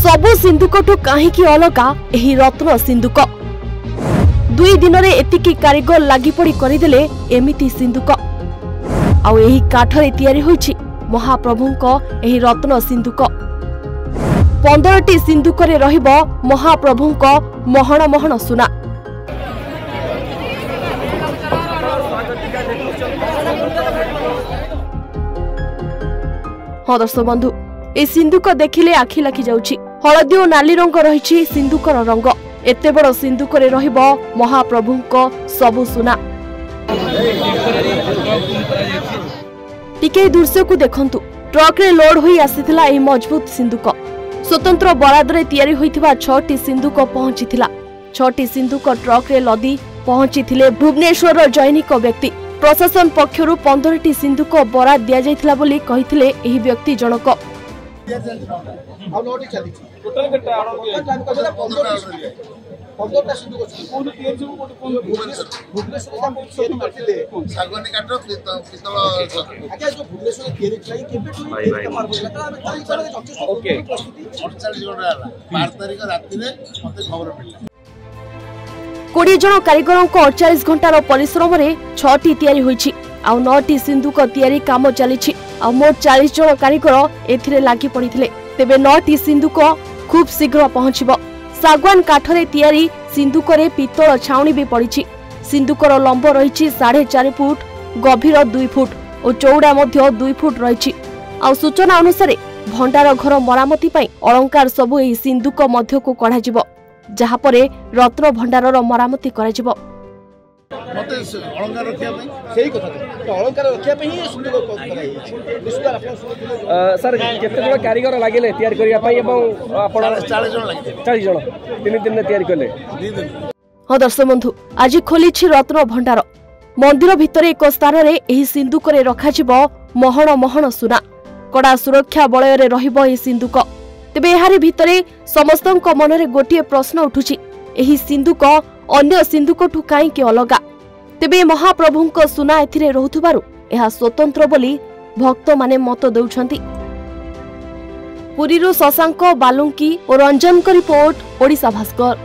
सबु सिंधुकठू कहीं अलगा एही रत्न सिंधुक 2 दिन रे एतिकी कारीगर लागि पड़ी करिदेले एमिति सिंधुक आउ एही काठरे तयारी होईछि महाप्रभुंको एही रत्न सिंधुक 15टी सिंधुक रे रहिबो महाप्रभुंको महण महण सुना। हाँ दर्शक बंधु ए सिंधुक देखिले आखि लाखि जाउछि। हलदी और नाली रंग रहिछि सिंधुकर रंग। एते बड़ सिंधुक रे रहिबो महाप्रभुंको सबु सुना। टिके दृश्य को देखंतु। ट्रक रे लोड होई आसीथिला एही मजबूत सिंधुक। स्वतंत्र बराद रे तयारी होइथिबा 6टी सिंधुक पहुंचीथिला। 6टी सिंधुक ट्रक रे लदी पहुंचीथिले भुवनेश्वर जैनिक व्यक्ति। प्रशासन पक्षरु 15टी सिंधुक बराद दिया जायथिला बोली कहिथिले एही व्यक्ति जनक। कोड़ी जन कारीगर 48 घंटार परिश्रम रे 6टी तयारी होईछि आउ 9टी सिंधुक तयारी काम चलीछि आउ मोट 40 जन कारीगर एथिरे लागि पड़िथिले। तेबे 9टी सिंधुक खूब शीघ्र पहुंचिबो। सागवान काठरे तयारी सिंधुक रे पितल छाउणी भी पड़िछि। सिंधुकर लंब रहिछि 4.5 फुट, गभीर 2 फुट और चौड़ा मध्य 2 फुट रहिछि। आउ सूचना अनुसार भंडार घर मरामती पई अलंकार सबु एही सिंधुक मध्य को कढा जिवो, जहा परे रत्न भंडारर मरामती करा जिवो। मते अलंकार रखिया पई सही कथा तो अलंकार रखिया पई ही सिंधुक कराई निश्चित आपण सर केते जण कारीगर लागिले तयार करिया पई एवं आपण 40 जण लागिले 40 जण 3 दिन तयार करले 2 दिन। हां दर्शक बंधु आज खोलिछि रत्न भंडार। मंदिर भितर एक स्थान रे एही सिंधुक रे रखा जिवो महण महण सुना। कड़ा सुरक्षा बलय रे रहिबो एही सिंधुक। तेबे एहारी भितरे समस्तक मनरे गोटिए प्रश्न उठुछि, एही सिंधुक अन्य सिंधुकठू काई के अलगा? तेबे महाप्रभुंक सुना एथिरे रहुथबारु एहा स्वतंत्र बोली भक्त माने मत देउछंती। पुरीरु शशांक बालुंकी और रंजन को रिपोर्ट ओडिशा भास्कर।